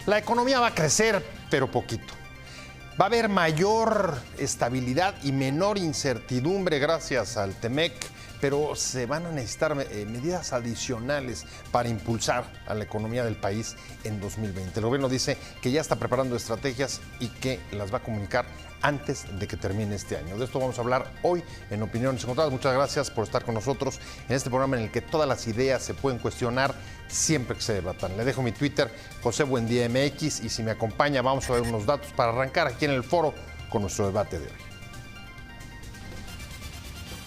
La economía va a crecer, pero poquito. Va a haber mayor estabilidad y menor incertidumbre gracias al TEMEC, pero se van a necesitar medidas adicionales para impulsar a la economía del país en 2020. El gobierno dice que ya está preparando estrategias y que las va a comunicar antes de que termine este año. De esto vamos a hablar hoy en Opiniones Encontradas. Muchas gracias por estar con nosotros en este programa en el que todas las ideas se pueden cuestionar siempre que se debatan. Le dejo mi Twitter, José Buendía MX, y si me acompaña vamos a ver unos datos para arrancar aquí en el foro con nuestro debate de hoy.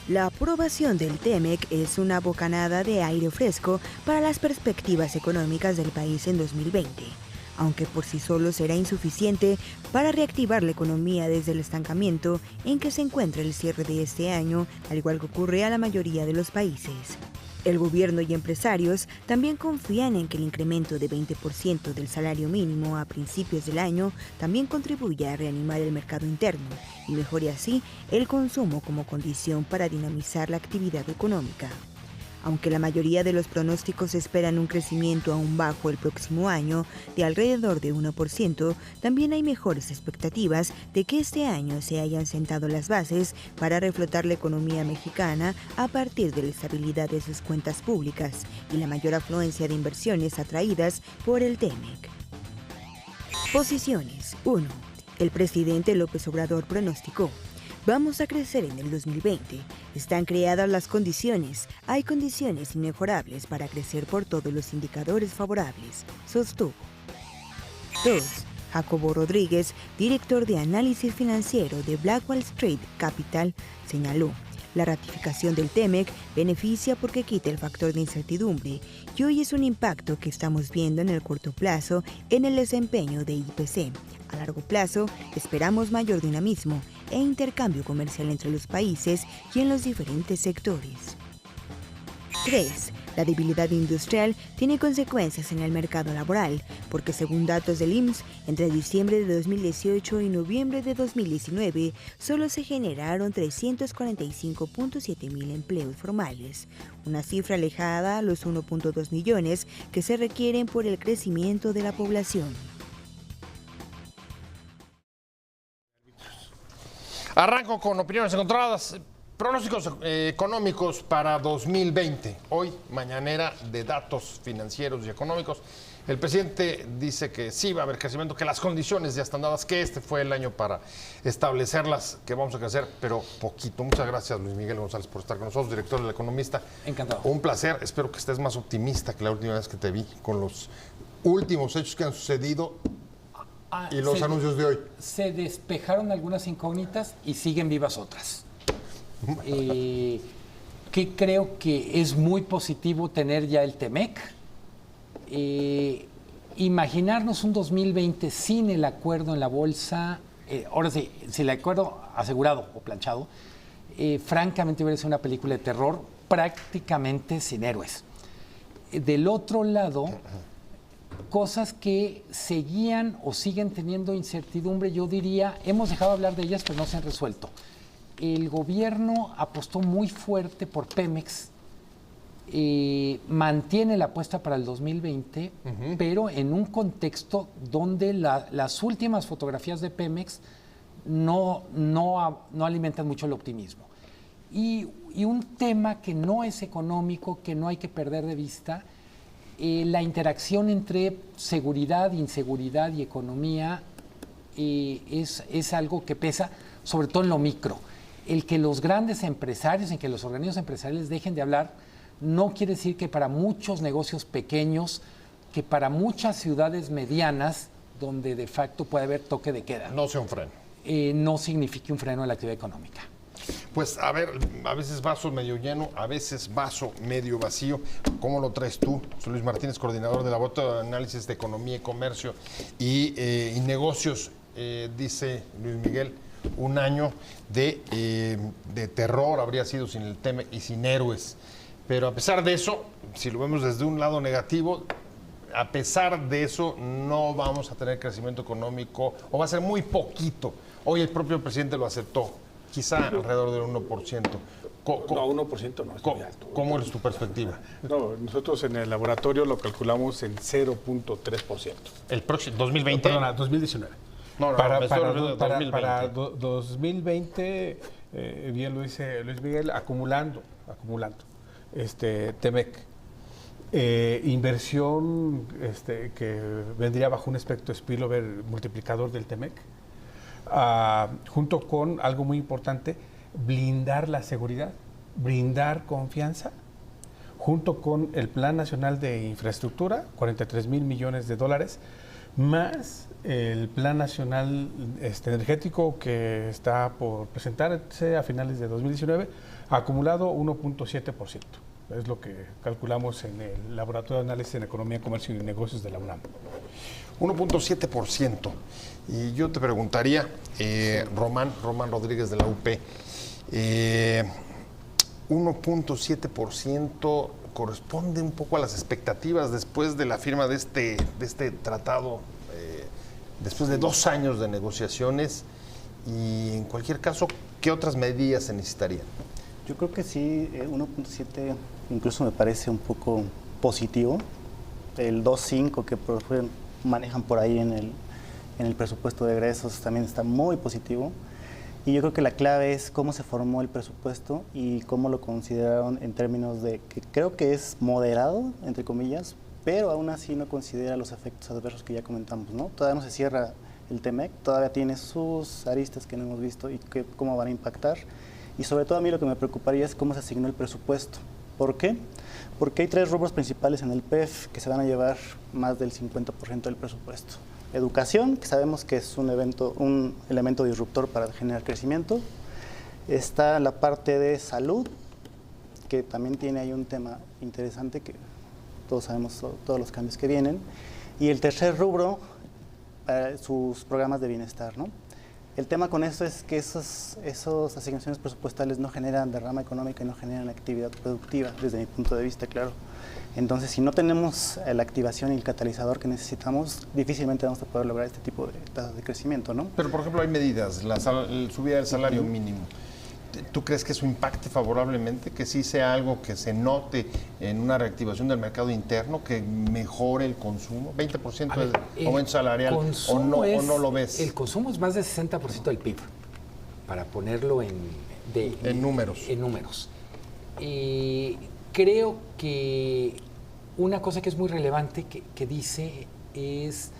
La aprobación del TEMEC es una bocanada de aire fresco para las perspectivas económicas del país en 2020, aunque por sí solo será insuficiente para reactivar la economía desde el estancamiento en que se encuentra el cierre de este año, al igual que ocurre a la mayoría de los países. El gobierno y empresarios también confían en que el incremento de 20% del salario mínimo a principios del año también contribuya a reanimar el mercado interno y mejore así el consumo como condición para dinamizar la actividad económica. Aunque la mayoría de los pronósticos esperan un crecimiento aún bajo el próximo año de alrededor de 1%, también hay mejores expectativas de que este año se hayan sentado las bases para reflotar la economía mexicana a partir de la estabilidad de sus cuentas públicas y la mayor afluencia de inversiones atraídas por el TEMEC. Posiciones. 1. El presidente López Obrador pronosticó: vamos a crecer en el 2020. Están creadas las condiciones. Hay condiciones inmejorables para crecer por todos los indicadores favorables, sostuvo. 2. Jacobo Rodríguez, director de análisis financiero de Black Wall Street Capital, señaló: la ratificación del TEMEC beneficia porque quita el factor de incertidumbre y hoy es un impacto que estamos viendo en el corto plazo en el desempeño de IPC. A largo plazo, esperamos mayor dinamismo e intercambio comercial entre los países y en los diferentes sectores. 3. La debilidad industrial tiene consecuencias en el mercado laboral, porque según datos del IMSS, entre diciembre de 2018 y noviembre de 2019, solo se generaron 345.7 mil empleos formales, una cifra alejada a los 1.2 millones que se requieren por el crecimiento de la población. Arranco con opiniones encontradas. Pronósticos económicos para 2020. Hoy, mañanera de datos financieros y económicos. El presidente dice que sí va a haber crecimiento, que las condiciones ya están dadas, que este fue el año para establecerlas, que vamos a crecer, pero poquito. Muchas gracias, Luis Miguel González, por estar con nosotros, director del Economista. Encantado. Un placer. Espero que estés más optimista que la última vez que te vi con los últimos hechos que han sucedido y los anuncios de hoy. Se despejaron algunas incógnitas y siguen vivas otras. Que creo que es muy positivo tener ya el TEMEC. Imaginarnos un 2020 sin el acuerdo en la bolsa, ahora sí, sin el acuerdo asegurado o planchado, francamente hubiera sido una película de terror prácticamente sin héroes. Del otro lado, cosas que seguían o siguen teniendo incertidumbre, yo diría, hemos dejado de hablar de ellas, pero no se han resuelto. El gobierno apostó muy fuerte por Pemex, mantiene la apuesta para el 2020, pero en un contexto donde las últimas fotografías de Pemex no alimentan mucho el optimismo. Y un tema que no es económico, que no hay que perder de vista, la interacción entre seguridad, inseguridad y economía es algo que pesa, sobre todo en lo micro. El que los grandes empresarios, en que los organismos empresariales dejen de hablar, no quiere decir que para muchos negocios pequeños, que para muchas ciudades medianas, donde de facto puede haber toque de queda, no sea un freno. No signifique un freno a la actividad económica. Pues a ver, a veces vaso medio lleno, a veces vaso medio vacío. ¿Cómo lo traes tú? Soy Luis Martínez, coordinador de la Laboratorio de Análisis de Economía y Comercio y Negocios. Dice Luis Miguel, un año de terror habría sido sin el tema y sin héroes. Pero a pesar de eso, si lo vemos desde un lado negativo, a pesar de eso no vamos a tener crecimiento económico o va a ser muy poquito. Hoy el propio presidente lo aceptó, quizá alrededor del 1%. No, 1% no es muy alto. ¿Cómo es tu perspectiva? No, nosotros en el laboratorio lo calculamos en 0.3%. El próximo, 2020. Perdona, 2019. No, para me estoy hablando de 2020. para 2020, bien lo dice Luis Miguel, acumulando. Temec. Inversión que vendría bajo un aspecto spillover multiplicador del Temec, junto con algo muy importante, blindar la seguridad, brindar confianza, junto con el Plan Nacional de Infraestructura, 43,000 millones de dólares, más el Plan Nacional Energético que está por presentarse a finales de 2019, acumulado 1.7%. Es lo que calculamos en el Laboratorio de Análisis en Economía, Comercio y Negocios de la UNAM. 1.7%. Y yo te preguntaría, Román Rodríguez de la UP, 1.7% corresponde un poco a las expectativas después de la firma de este tratado, después de 2 años de negociaciones, y en cualquier caso, ¿qué otras medidas se necesitarían? Yo creo que sí, 1.7 incluso me parece un poco positivo. El 2.5 que manejan por ahí en el presupuesto de egresos también está muy positivo. Y yo creo que la clave es cómo se formó el presupuesto y cómo lo consideraron en términos de que creo que es moderado, entre comillas, pero aún así no considera los efectos adversos que ya comentamos, ¿no? Todavía no se cierra el TEMEC, todavía tiene sus aristas que no hemos visto y cómo van a impactar. Y sobre todo a mí lo que me preocuparía es cómo se asignó el presupuesto. ¿Por qué? Porque hay 3 rubros principales en el PEF que se van a llevar más del 50% del presupuesto. Educación, que sabemos que es un elemento disruptor para generar crecimiento. Está la parte de salud, que también tiene ahí un tema interesante, que todos sabemos todos los cambios que vienen. Y el tercer rubro, sus programas de bienestar, ¿no? El tema con eso es que esas asignaciones presupuestales no generan derrama económica y no generan actividad productiva, desde mi punto de vista, claro. Entonces, si no tenemos la activación y el catalizador que necesitamos, difícilmente vamos a poder lograr este tipo de tasas de crecimiento, ¿no? Pero, por ejemplo, hay medidas, la subida del salario mínimo. ¿Tú crees que eso impacte favorablemente, que sí sea algo que se note en una reactivación del mercado interno, que mejore el consumo? ¿20% de aumento salarial o no lo ves? El consumo es más del 60% del PIB, para ponerlo en números. En números. Creo que una cosa que es muy relevante que dice es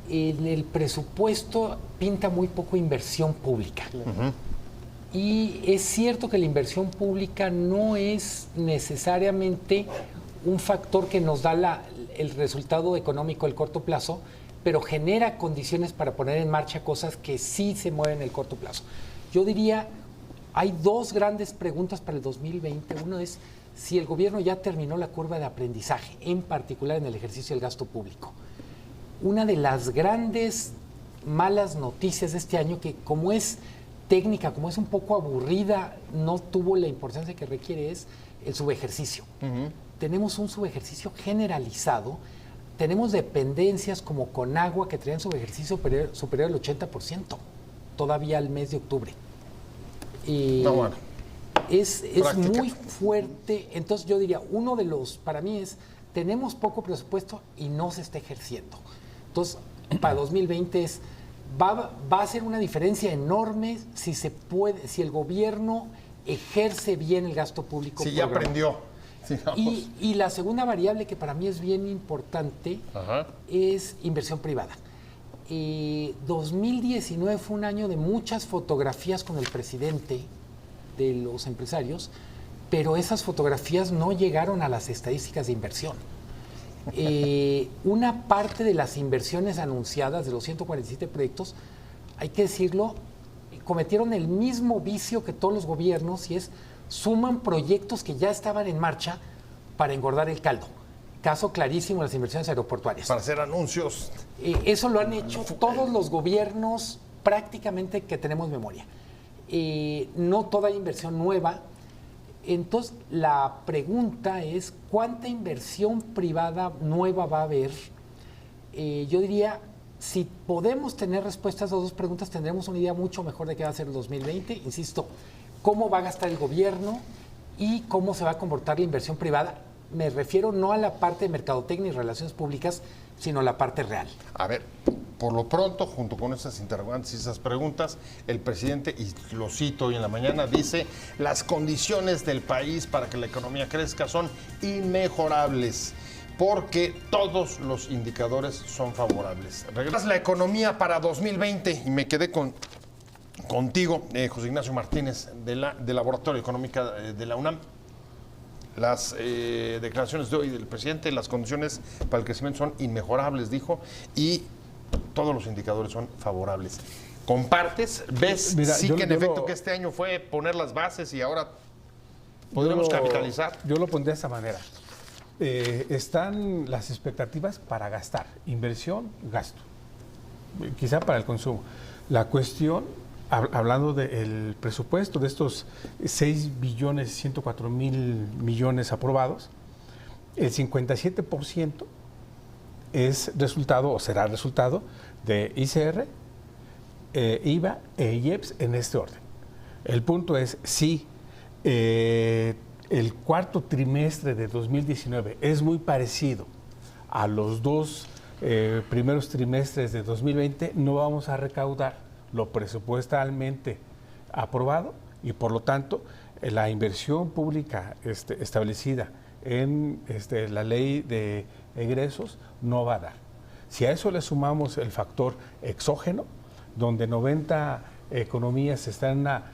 en el presupuesto pinta muy poco inversión pública. Y es cierto que la inversión pública no es necesariamente un factor que nos da el resultado económico al corto plazo, pero genera condiciones para poner en marcha cosas que sí se mueven en el corto plazo. Yo diría, hay 2 grandes preguntas para el 2020. Uno es si el gobierno ya terminó la curva de aprendizaje, en particular en el ejercicio del gasto público. Una de las grandes malas noticias de este año, que como es técnica, como es un poco aburrida, no tuvo la importancia que requiere, es el subejercicio. Tenemos un subejercicio generalizado, tenemos dependencias como Conagua que traen subejercicio superior al 80%, todavía al mes de octubre. Es muy fuerte. Entonces yo diría, uno de los, para mí es, tenemos poco presupuesto y no se está ejerciendo. Entonces, para 2020 es, va a ser una diferencia enorme si el gobierno ejerce bien el gasto público. Sí, ya aprendió. Y la segunda variable que para mí es bien importante es inversión privada. 2019 fue un año de muchas fotografías con el presidente de los empresarios, pero esas fotografías no llegaron a las estadísticas de inversión. Una parte de las inversiones anunciadas de los 147 proyectos, hay que decirlo, cometieron el mismo vicio que todos los gobiernos, y es suman proyectos que ya estaban en marcha para engordar el caldo. Caso clarísimo, las inversiones aeroportuarias. Para hacer anuncios. Eso lo han hecho todos los gobiernos prácticamente que tenemos memoria. No toda inversión nueva. Entonces, la pregunta es, ¿cuánta inversión privada nueva va a haber? Yo diría, si podemos tener respuestas a 2 preguntas, tendremos una idea mucho mejor de qué va a ser el 2020. Insisto, cómo va a gastar el gobierno y cómo se va a comportar la inversión privada. Me refiero no a la parte de mercadotecnia y relaciones públicas, sino a la parte real. A ver, por lo pronto, junto con esas interrogantes y esas preguntas, el presidente, y lo cito hoy en la mañana, dice: las condiciones del país para que la economía crezca son inmejorables, porque todos los indicadores son favorables. Regresa la economía para 2020 y me quedé contigo, José Ignacio Martínez, del Laboratorio Económica de la UNAM. Las declaraciones de hoy del presidente, las condiciones para el crecimiento son inmejorables, dijo, y todos los indicadores son favorables. ¿Compartes? ¿Ves que en efecto que este año fue poner las bases y ahora podremos capitalizar? Yo lo pondré de esta manera. Están las expectativas para gastar, inversión, gasto, quizá para el consumo. La cuestión, hablando del presupuesto de estos 6.104.000.000.000 aprobados, el 57% es resultado o será resultado de ICR, IVA e IEPS en este orden. El punto es si el cuarto trimestre de 2019 es muy parecido a los dos primeros trimestres de 2020, no vamos a recaudar lo presupuestalmente aprobado y por lo tanto la inversión pública establecida en la ley de egresos no va a dar. Si a eso le sumamos el factor exógeno, donde 90 economías están en una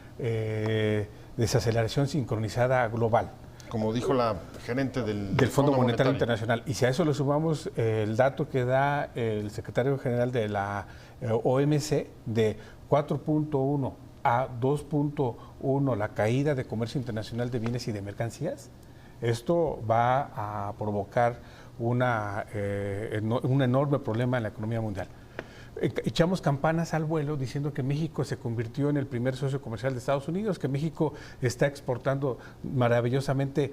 desaceleración sincronizada global, como dijo la gerente del Fondo Monetario Internacional, y si a eso le sumamos el dato que da el secretario general de la OMC de 4.1 a 2.1 la caída de comercio internacional de bienes y de mercancías, esto va a provocar un enorme problema en la economía mundial. Echamos campanas al vuelo diciendo que México se convirtió en el primer socio comercial de Estados Unidos, que México está exportando maravillosamente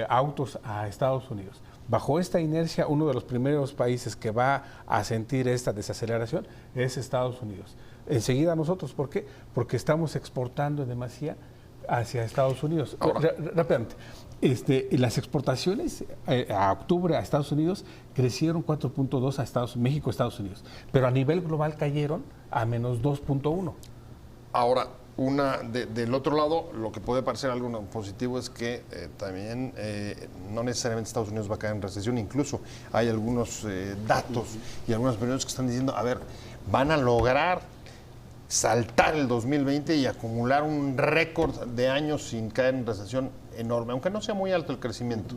autos a Estados Unidos. Bajo esta inercia, uno de los primeros países que va a sentir esta desaceleración es Estados Unidos. Enseguida nosotros, ¿por qué? Porque estamos exportando en demasía hacia Estados Unidos. Rápidamente, las exportaciones a octubre a Estados Unidos crecieron 4.2 a México, Estados Unidos, pero a nivel global cayeron a menos 2.1. Ahora, del otro lado, lo que puede parecer algo positivo es que también no necesariamente Estados Unidos va a caer en recesión, incluso hay algunos datos y algunos periódicos que están diciendo, a ver, van a lograr saltar el 2020 y acumular un récord de años sin caer en recesión enorme, aunque no sea muy alto el crecimiento.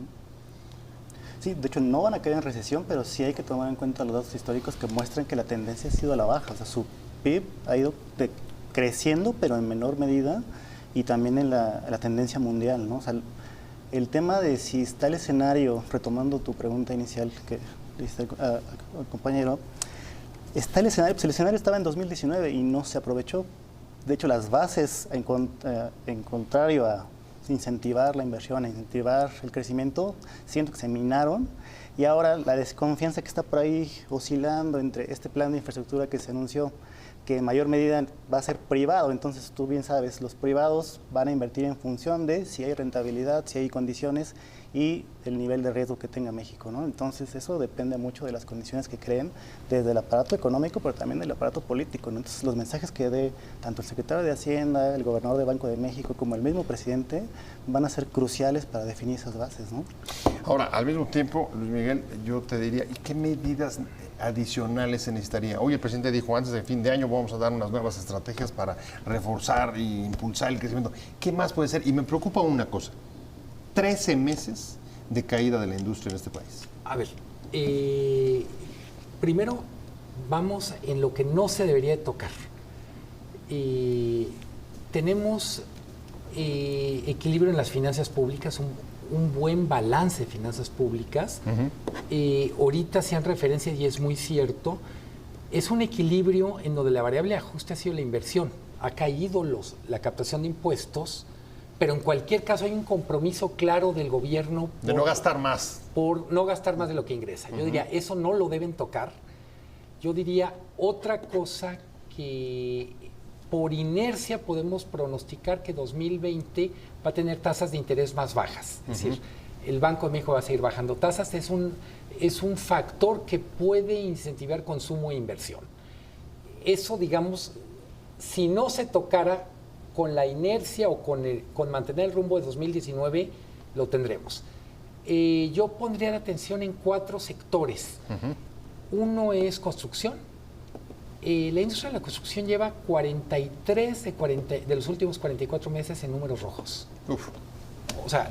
Sí, de hecho no van a caer en recesión, pero sí hay que tomar en cuenta los datos históricos que muestran que la tendencia ha sido a la baja. O sea, su PIB ha ido creciendo, pero en menor medida, y también en la tendencia mundial, ¿no? O sea, el tema de si está el escenario, retomando tu pregunta inicial que le hiciste al compañero, está el escenario, pues el escenario estaba en 2019 y no se aprovechó. De hecho, las bases, en contrario a incentivar la inversión, a incentivar el crecimiento, siento que se minaron, y ahora la desconfianza que está por ahí oscilando entre este plan de infraestructura que se anunció, que en mayor medida va a ser privado. Entonces tú bien sabes, los privados van a invertir en función de si hay rentabilidad, si hay condiciones y el nivel de riesgo que tenga México, ¿no? Entonces eso depende mucho de las condiciones que creen desde el aparato económico, pero también del aparato político, ¿no? Entonces los mensajes que dé tanto el secretario de Hacienda, el gobernador de Banco de México, como el mismo presidente, van a ser cruciales para definir esas bases, ¿no? Ahora, al mismo tiempo, Luis Miguel, yo te diría, ¿y qué medidas adicionales se necesitaría? Hoy el presidente dijo, antes del fin de año vamos a dar unas nuevas estrategias para reforzar e impulsar el crecimiento. ¿Qué más puede ser? Y me preocupa una cosa, 13 meses de caída de la industria en este país. A ver, primero vamos en lo que no se debería de tocar. Tenemos equilibrio en las finanzas públicas, un buen balance de finanzas públicas. Ahorita hacían referencia, y es muy cierto, es un equilibrio en donde la variable de ajuste ha sido la inversión. Ha caído la captación de impuestos, pero en cualquier caso hay un compromiso claro del gobierno de no gastar más. Por no gastar más de lo que ingresa. Yo diría, eso no lo deben tocar. Yo diría otra cosa que por inercia podemos pronosticar que 2020 va a tener tasas de interés más bajas. Es decir, el Banco de México va a seguir bajando tasas. Es un factor que puede incentivar consumo e inversión. Eso, digamos, si no se tocara con la inercia o con mantener el rumbo de 2019, lo tendremos. Yo pondría la atención en 4 sectores. Uno es construcción. La industria de la construcción lleva 43 de los últimos 44 meses en números rojos. Uf. O sea,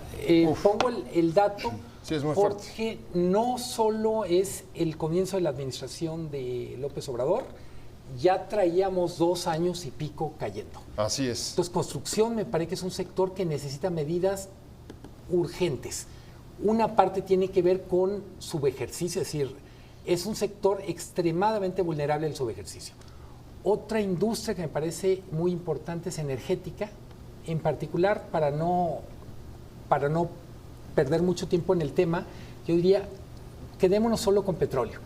pongo el dato Sí, es muy porque fuerte. no solo es el comienzo de la administración de López Obrador, ya traíamos 2 años y pico cayendo. Así es. Entonces, construcción me parece que es un sector que necesita medidas urgentes. Una parte tiene que ver con subejercicio, es decir, es un sector extremadamente vulnerable al subejercicio. Otra industria que me parece muy importante es energética, en particular para no perder mucho tiempo en el tema, yo diría, quedémonos solo con petróleo.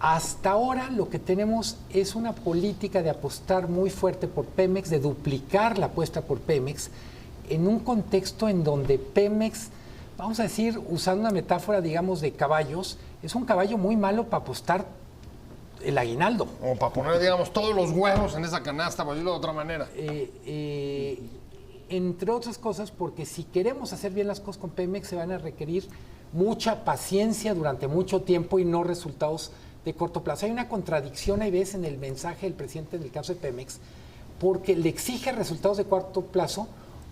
Hasta ahora lo que tenemos es una política de apostar muy fuerte por Pemex, de duplicar la apuesta por Pemex, en un contexto en donde Pemex, vamos a decir, usando una metáfora, digamos, de caballos, es un caballo muy malo para apostar el aguinaldo. O para poner, digamos, todos los huevos en esa canasta, por decirlo de otra manera. Entre otras cosas, porque si queremos hacer bien las cosas con Pemex, se van a requerir mucha paciencia durante mucho tiempo y no resultados de corto plazo. Hay una contradicción, hay veces, en el mensaje del presidente en el caso de Pemex, porque le exige resultados de corto plazo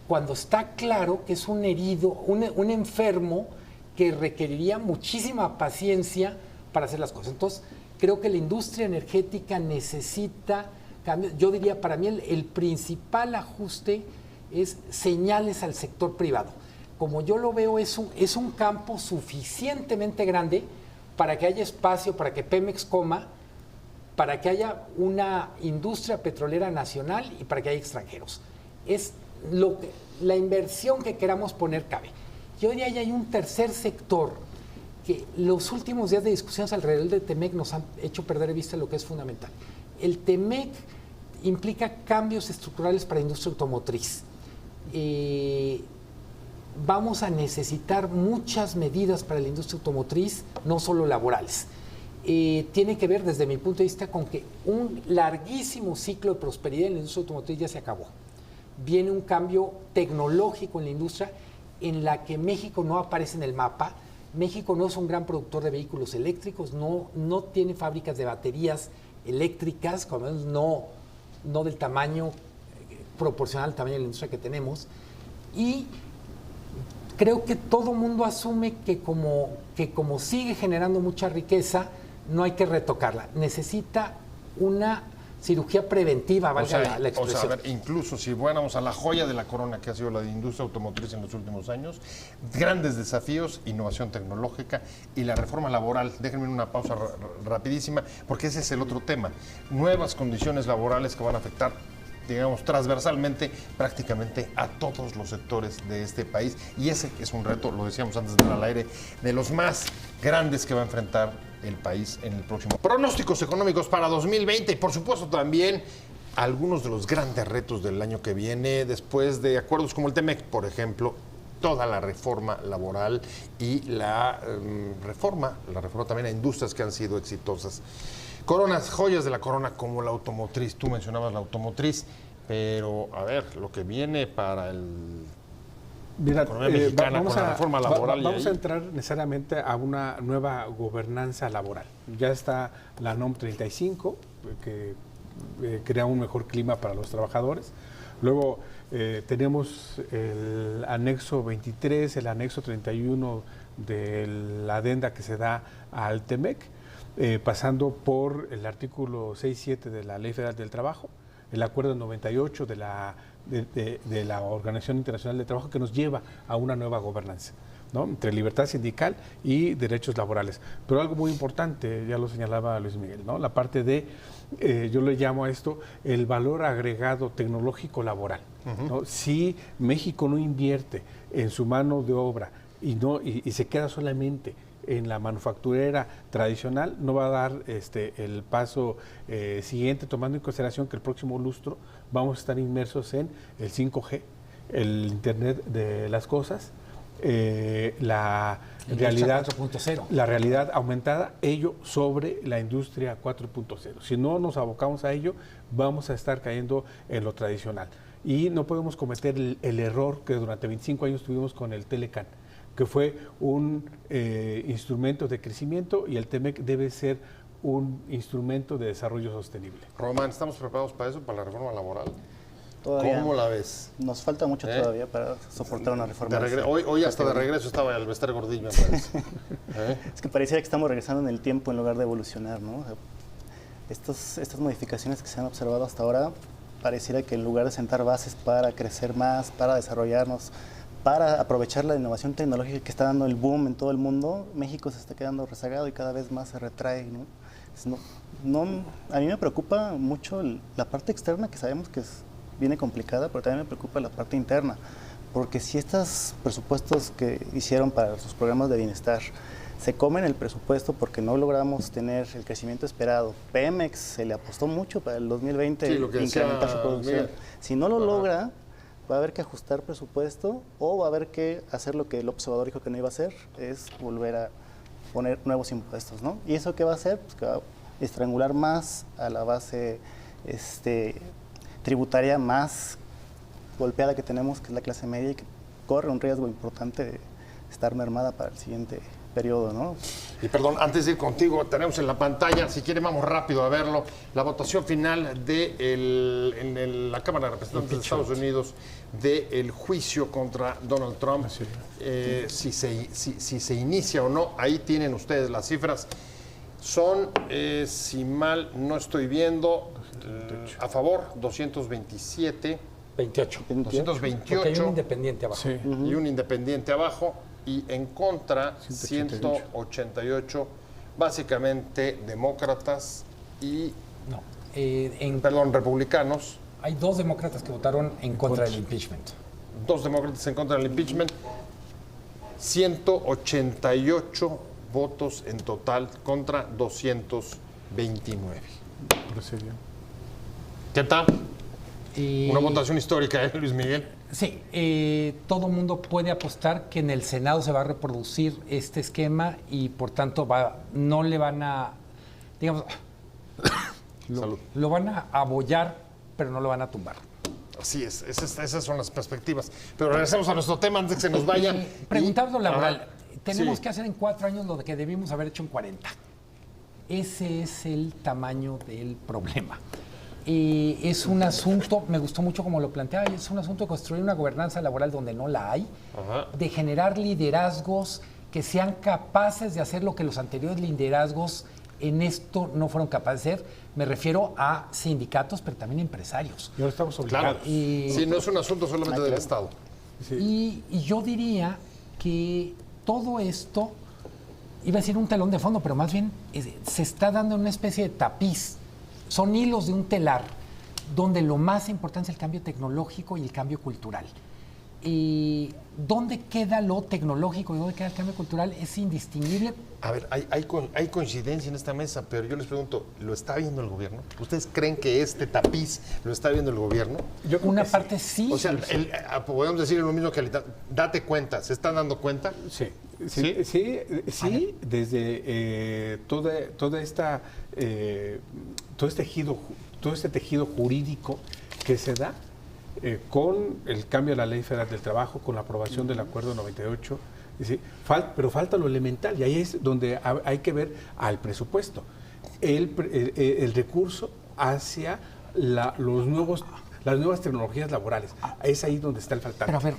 cuando está claro que es un herido, un enfermo que requeriría muchísima paciencia para hacer las cosas. Entonces, creo que la industria energética necesita cambios. Yo diría, para mí, el principal ajuste es señales al sector privado. Como yo lo veo, es un campo suficientemente grande para que haya espacio, para que Pemex coma, para que haya una industria petrolera nacional y para que haya extranjeros. Es la inversión que queramos poner cabe. Yo diría que hay un tercer sector que los últimos días de discusiones alrededor del TEMEC nos han hecho perder de vista lo que es fundamental. El TEMEC implica cambios estructurales para la industria automotriz. Vamos a necesitar muchas medidas para la industria automotriz, no solo laborales. Tiene que ver, desde mi punto de vista, con que un larguísimo ciclo de prosperidad en la industria automotriz ya se acabó. Viene un cambio tecnológico en la industria en la que México no aparece en el mapa. México no es un gran productor de vehículos eléctricos, no tiene fábricas de baterías eléctricas, por lo menos no del tamaño proporcional al tamaño de la industria que tenemos. Y creo que todo mundo asume que como sigue generando mucha riqueza, no hay que retocarla. Necesita una cirugía preventiva, valga la expresión. O sea, a ver, incluso si fuéramos a la joya de la corona que ha sido la industria automotriz en los últimos años, grandes desafíos, innovación tecnológica y la reforma laboral. Déjenme una pausa rapidísima, porque ese es el otro tema. Nuevas condiciones laborales que van a afectar, digamos, transversalmente prácticamente a todos los sectores de este país. Y ese es un reto, lo decíamos antes de ir al aire, de los más grandes que va a enfrentar el país en el próximo. Pronósticos económicos para 2020 y, por supuesto, también algunos de los grandes retos del año que viene, después de acuerdos como el TEMEC, por ejemplo, toda la reforma laboral y la reforma también a industrias que han sido exitosas. Coronas, joyas de la corona como la automotriz. Tú mencionabas la automotriz, pero a ver, lo que viene para la economía mexicana con la reforma laboral. Vamos a entrar necesariamente a una nueva gobernanza laboral. Ya está la NOM 35, que crea un mejor clima para los trabajadores. Luego tenemos el anexo 23, el anexo 31 de la adenda que se da al TEMEC, pasando por el artículo 6.7 de la Ley Federal del Trabajo, el acuerdo 98 de la Organización Internacional del Trabajo, que nos lleva a una nueva gobernanza, ¿no?, entre libertad sindical y derechos laborales. Pero algo muy importante, ya lo señalaba Luis Miguel, ¿no?, la parte de, yo le llamo a esto, el valor agregado tecnológico laboral, ¿no? Si México no invierte en su mano de obra y se queda solamente en la manufacturera tradicional, no va a dar el paso siguiente, tomando en consideración que el próximo lustro vamos a estar inmersos en el 5G, el Internet de las cosas, la realidad 4.0. La realidad aumentada, ello sobre la industria 4.0. Si no nos abocamos a ello, vamos a estar cayendo en lo tradicional. Y no podemos cometer el error que durante 25 años tuvimos con el Telecan, que fue un instrumento de crecimiento, y el TEMEC debe ser un instrumento de desarrollo sostenible. Román, ¿estamos preparados para eso, para la reforma laboral? Todavía ¿Cómo la ves? nos falta mucho todavía para soportar una reforma. Hoy hasta de regreso estaba el Bester Gordillo, me parece. Es que pareciera que estamos regresando en el tiempo en lugar de evolucionar, ¿no? O sea, estas modificaciones que se han observado hasta ahora, pareciera que en lugar de sentar bases para crecer más, para desarrollarnos, para aprovechar la innovación tecnológica que está dando el boom en todo el mundo, México se está quedando rezagado y cada vez más se retrae, ¿no? A mí me preocupa mucho la parte externa, que sabemos que viene complicada, pero también me preocupa la parte interna, porque si estos presupuestos que hicieron para sus programas de bienestar se comen el presupuesto porque no logramos tener el crecimiento esperado, Pemex se le apostó mucho para el 2020 incrementar su producción. Si no lo logra, va a haber que ajustar presupuesto, o va a haber que hacer lo que el observador dijo que no iba a hacer, es volver a poner nuevos impuestos, ¿no? ¿Y eso qué va a hacer? Pues que va a estrangular más a la base tributaria más golpeada que tenemos, que es la clase media, y que corre un riesgo importante de estar mermada para el siguiente periodo, ¿no? Y perdón, antes de ir contigo, tenemos en la pantalla, si quieren vamos rápido a verlo, la votación final de la Cámara de Representantes de Estados Unidos del juicio contra Donald Trump. Si se inicia o no, ahí tienen ustedes las cifras. Son, si mal no estoy viendo, a favor 227. 28. 228. Porque hay un independiente abajo. Sí. Y un independiente abajo, y en contra 188, básicamente demócratas y, republicanos. Hay 2 demócratas que votaron en contra del impeachment. 2 demócratas en contra del impeachment, 188 votos en total contra 229. ¿Qué tal? Una votación histórica, Luis Miguel. Sí, todo mundo puede apostar que en el Senado se va a reproducir este esquema y por tanto no le van a, digamos, lo van a abollar, pero no lo van a tumbar. Así es, esas son las perspectivas. Pero regresemos a nuestro tema antes de que se nos vayan. Preguntando laboral, tenemos que hacer en 4 años lo que debimos haber hecho en 40. Ese es el tamaño del problema. Es un asunto, me gustó mucho como lo planteaba, es un asunto de construir una gobernanza laboral donde no la hay, de generar liderazgos que sean capaces de hacer lo que los anteriores liderazgos en esto no fueron capaces de hacer. Me refiero a sindicatos, pero también empresarios. Y ahora estamos obligados. Claro. Sí, no es un asunto solamente del Estado. Sí. Y yo diría que todo esto, iba a decir un telón de fondo, pero más bien se está dando una especie de tapiz. Son hilos de un telar donde lo más importante es el cambio tecnológico y el cambio cultural. Y ¿dónde queda lo tecnológico y dónde queda el cambio cultural? Es indistinguible. A ver, hay coincidencia en esta mesa, pero yo les pregunto, ¿lo está viendo el gobierno? ¿Ustedes creen que este tapiz lo está viendo el gobierno? Yo creo Una que parte sí. O sea, podemos decir lo mismo que date cuenta, ¿se están dando cuenta? Sí, desde todo este tejido jurídico que se da con el cambio de la Ley Federal del Trabajo, con la aprobación del Acuerdo 98, pero falta lo elemental, y ahí es donde hay que ver al presupuesto, el recurso hacia las nuevas tecnologías laborales. Es ahí donde está el faltante. Pero a ver,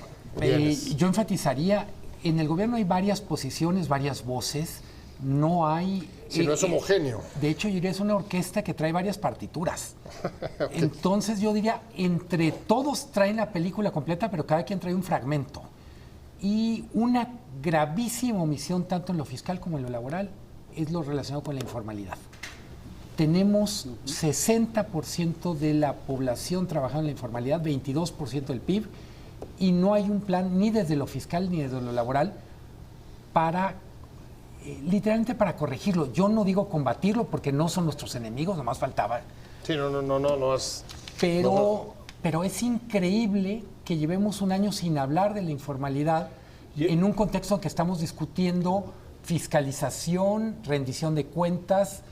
yo enfatizaría, en el gobierno hay varias posiciones, varias voces, no hay... Si no es homogéneo. De hecho, yo diría es una orquesta que trae varias partituras. Okay. Entonces yo diría, entre todos traen la película completa, pero cada quien trae un fragmento. Y una gravísima omisión, tanto en lo fiscal como en lo laboral, es lo relacionado con la informalidad. Tenemos 60% de la población trabajando en la informalidad, 22% del PIB, y no hay un plan ni desde lo fiscal ni desde lo laboral para literalmente para corregirlo. Yo no digo combatirlo porque no son nuestros enemigos, nomás faltaba. Sí, no es... Pero es increíble que llevemos un año sin hablar de la informalidad en un contexto en que estamos discutiendo fiscalización, rendición de cuentas,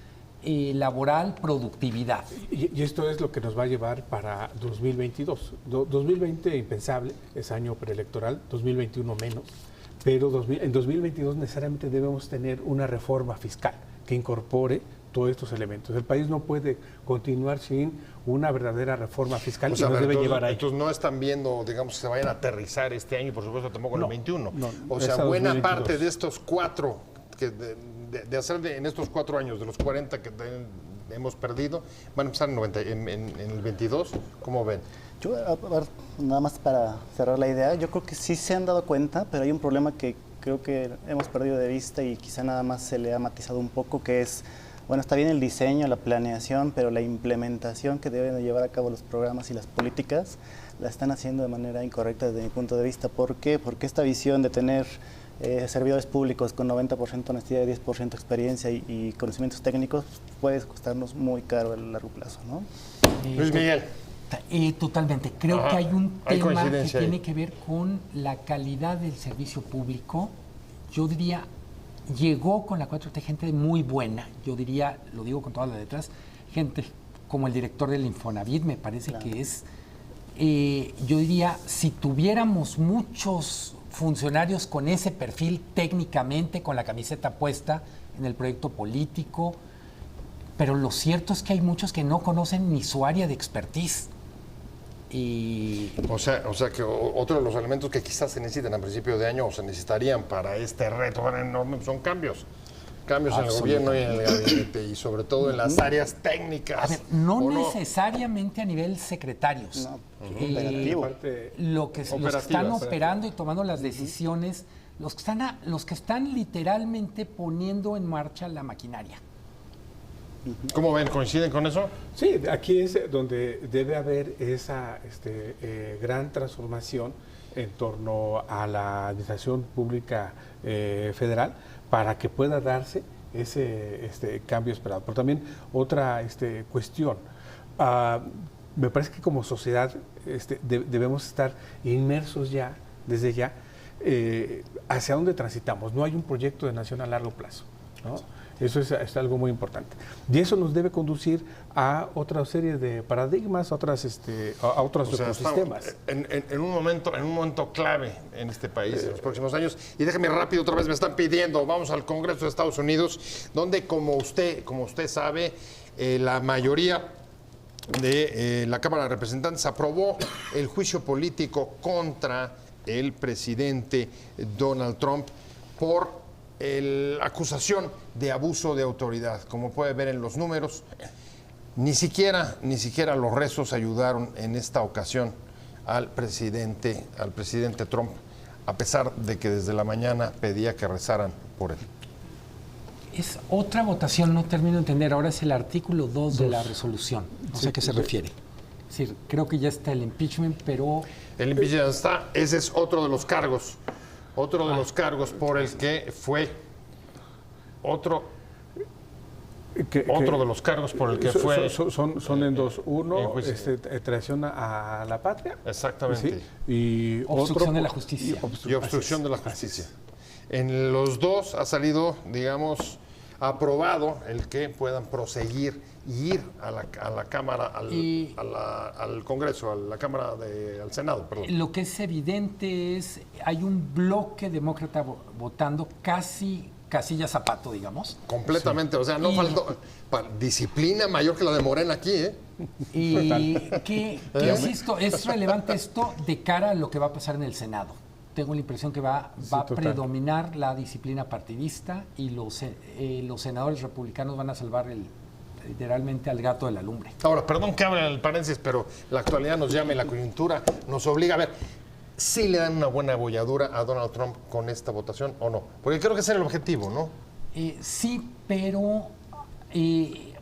laboral, productividad. Y esto es lo que nos va a llevar para 2022. 2020 impensable, es año preelectoral, 2021 menos, pero en 2022 necesariamente debemos tener una reforma fiscal que incorpore todos estos elementos. El país no puede continuar sin una verdadera reforma fiscal y nos debe llevar ahí. Entonces no están viendo, digamos, que se vayan a aterrizar este año y por supuesto tampoco en el 21. No, o sea, buena 2022. parte de estos 4, de hacer en estos 4 años, de los 40 que hemos perdido, van a empezar en el 22. ¿Cómo ven? Yo, a ver, nada más para cerrar la idea, yo creo que sí se han dado cuenta, pero hay un problema que creo que hemos perdido de vista y quizá nada más se le ha matizado un poco, que es, bueno, está bien el diseño, la planeación, pero la implementación que deben de llevar a cabo los programas y las políticas la están haciendo de manera incorrecta desde mi punto de vista. ¿Por qué? Porque esta visión de tener servidores públicos con 90% honestidad y 10% experiencia y conocimientos técnicos puede costarnos muy caro a largo plazo, ¿no? Luis Miguel. Totalmente. Creo que hay un Hay tema que coincidencia ahí. tiene que ver con la calidad del servicio público. Yo diría, llegó con la 4T gente muy buena, yo diría, lo digo con todas las letras, gente como el director del Infonavit, me parece Claro. que es, yo diría, si tuviéramos muchos funcionarios con ese perfil técnicamente, con la camiseta puesta en el proyecto político, pero lo cierto es que hay muchos que no conocen ni su área de expertise. O sea que otro de los elementos que quizás se necesitan a principio de año o se necesitarían para este reto tan enorme son cambios. Cambios en el gobierno y en el gabinete y sobre todo en las áreas técnicas. A ver, no ¿o necesariamente a nivel secretarios. No, operativo. Los que están Operativas. operando y tomando las decisiones, los que están literalmente poniendo en marcha la maquinaria. ¿Cómo ven? ¿Coinciden con eso? Sí, aquí es donde debe haber esa gran transformación en torno a la administración pública federal para que pueda darse ese cambio esperado. Pero también otra cuestión, me parece que como sociedad debemos estar inmersos ya, desde ya, hacia dónde transitamos. No hay un proyecto de nación a largo plazo, ¿no? Eso es algo muy importante. Y eso nos debe conducir a otra serie de paradigmas, a otros ecosistemas. En un momento clave en este país en los próximos años. Y déjame rápido, otra vez me están pidiendo, vamos al Congreso de Estados Unidos, donde como usted sabe, la mayoría de la Cámara de Representantes aprobó el juicio político contra el presidente Donald Trump por la acusación de abuso de autoridad. Como puede ver en los números, ni siquiera los rezos ayudaron en esta ocasión al presidente Trump, a pesar de que desde la mañana pedía que rezaran por él. Es otra votación, no termino de entender. Ahora es el artículo 2 de la resolución. No sé a qué se refiere. Es decir, creo que ya está el impeachment, pero... El impeachment está, ese es otro de los cargos. Otro de los cargos por el que fue otro de los cargos por el que fue son en dos. Uno, juicio. traición a la patria. Exactamente. ¿Sí? Y Obstrucción de la justicia. Y obstrucción de la justicia. En los dos ha salido, digamos, aprobado el que puedan proseguir y ir a la Cámara, al Congreso, a la Cámara, al Senado, perdón. Lo que es evidente es, hay un bloque demócrata votando casi casilla zapato, digamos. Completamente, o sea, no faltó disciplina mayor que la de Morena aquí, ¿eh? Y que insisto, es relevante esto de cara a lo que va a pasar en el Senado. Tengo la impresión que va a predominar la disciplina partidista y los senadores republicanos van a salvar literalmente al gato de la lumbre. Ahora, perdón que abra el paréntesis, pero la actualidad nos llama y la coyuntura nos obliga a ver, ¿sí le dan una buena abolladura a Donald Trump con esta votación o no? Porque creo que ese era el objetivo, ¿no? Sí, pero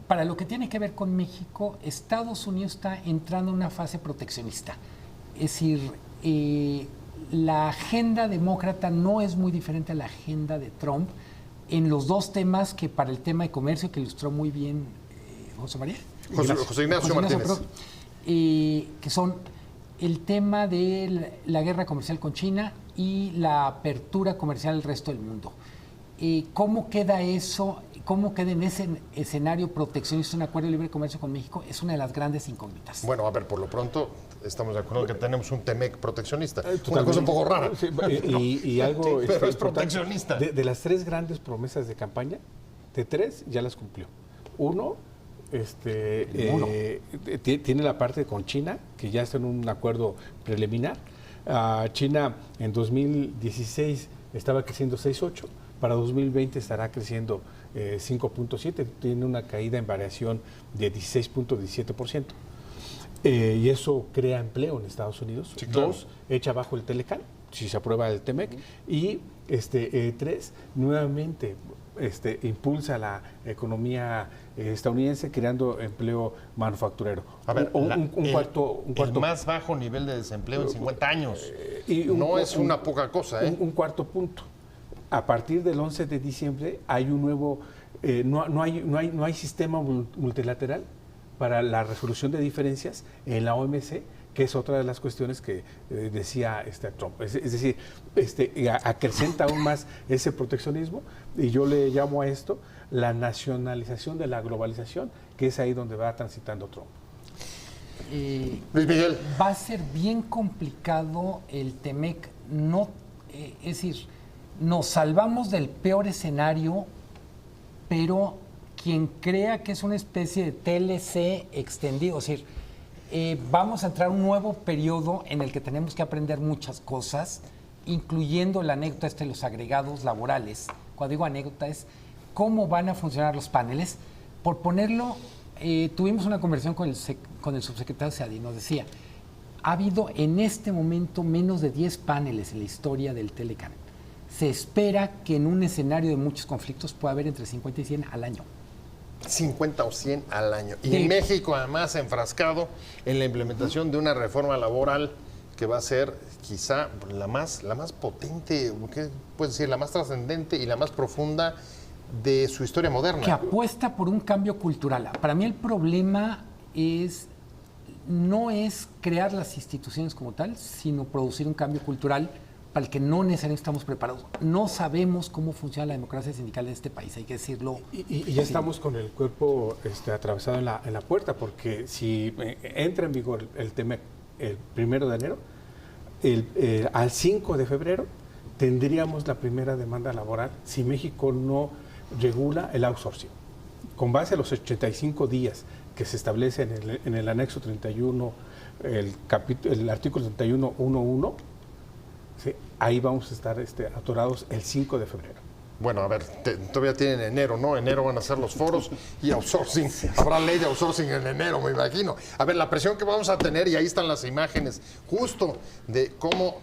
para lo que tiene que ver con México, Estados Unidos está entrando en una fase proteccionista. Es decir, la agenda demócrata no es muy diferente a la agenda de Trump. en los dos temas que para el tema de comercio, que ilustró muy bien José María. José Ignacio Martínez. Que son el tema de la guerra comercial con China y la apertura comercial al resto del mundo. ¿Cómo queda eso? ¿Cómo queda en ese escenario proteccionista un acuerdo de libre comercio con México? Es una de las grandes incógnitas. Bueno, a ver, por lo pronto estamos de acuerdo que tenemos un TEMEC proteccionista. Una cosa un poco rara. Sí, y algo pero es proteccionista. De las 3 grandes promesas de campaña, de 3 ya las cumplió. Uno, tiene la parte con China, que ya está en un acuerdo preliminar. China en 2016 estaba creciendo 6.8%, para 2020 estará creciendo 5.7%, tiene una caída en variación de 16.17%. Y eso crea empleo en Estados Unidos. Sí, claro. 2, echa abajo el Telecan, si se aprueba el TEMEC. Y 3, nuevamente impulsa la economía estadounidense creando empleo manufacturero. A ver, un cuarto el más bajo nivel de desempleo en 50 años. No es una poca cosa, ¿eh? Un cuarto punto. A partir del 11 de diciembre hay un nuevo, no hay sistema multilateral para la resolución de diferencias en la OMC, que es otra de las cuestiones que decía Trump. Es decir, acrecenta aún más ese proteccionismo, y yo le llamo a esto la nacionalización de la globalización, que es ahí donde va transitando Trump. Luis Miguel. Va a ser bien complicado el TEMEC, es decir, nos salvamos del peor escenario, pero quien crea que es una especie de TLC extendido, es decir, vamos a entrar a un nuevo periodo en el que tenemos que aprender muchas cosas, incluyendo la anécdota de los agregados laborales. Cuando digo anécdota es cómo van a funcionar los paneles. Por ponerlo, tuvimos una conversación con el subsecretario Seadí, nos decía, ha habido en este momento menos de 10 paneles en la historia del Telecan. Se espera que en un escenario de muchos conflictos pueda haber entre 50 y 100 al año. 50 o 100 al año. Y México, además, enfrascado en la implementación de una reforma laboral que va a ser quizá la más potente, ¿qué puedes decir? La más trascendente y la más profunda de su historia moderna. Que apuesta por un cambio cultural. Para mí el problema no es crear las instituciones como tal, sino producir un cambio cultural para el que no necesariamente estamos preparados. No sabemos cómo funciona la democracia sindical en este país, hay que decirlo. Y ya estamos con el cuerpo atravesado en la puerta, porque si entra en vigor el TEMEC el 1 de enero, al 5 de febrero tendríamos la primera demanda laboral si México no regula el outsourcing. Con base a los 85 días que se establece en el anexo 31, el artículo 31.1.1, ¿sí? Ahí vamos a estar atorados el 5 de febrero. Bueno, a ver, todavía tienen enero, ¿no? Enero van a ser los foros y outsourcing. Habrá ley de outsourcing en enero, me imagino. A ver, la presión que vamos a tener, y ahí están las imágenes, justo de cómo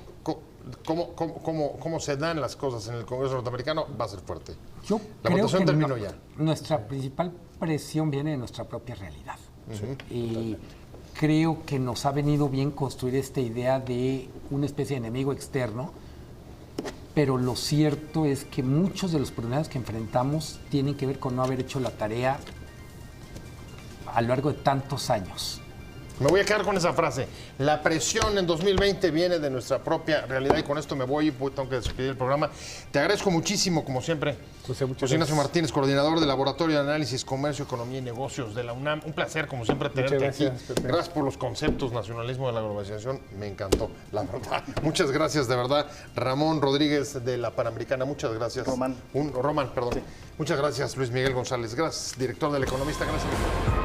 se dan las cosas en el Congreso norteamericano, va a ser fuerte. Yo la creo votación que terminó ya. Nuestra principal presión viene de nuestra propia realidad. Y creo que nos ha venido bien construir esta idea de una especie de enemigo externo, pero lo cierto es que muchos de los problemas que enfrentamos tienen que ver con no haber hecho la tarea a lo largo de tantos años. Me voy a quedar con esa frase. La presión en 2020 viene de nuestra propia realidad, y con esto me voy, tengo que despedir el programa. Te agradezco muchísimo, como siempre, José Ignacio Martínez, coordinador del Laboratorio de Análisis, Comercio, Economía y Negocios de la UNAM. Un placer, como siempre, tenerte aquí. Pepe. Gracias por los conceptos, nacionalismo de la globalización, me encantó, la verdad. Muchas gracias, de verdad. Ramón Rodríguez, de la Panamericana, muchas gracias. Román, perdón. Sí. Muchas gracias, Luis Miguel González. Gracias, director del Economista. Gracias.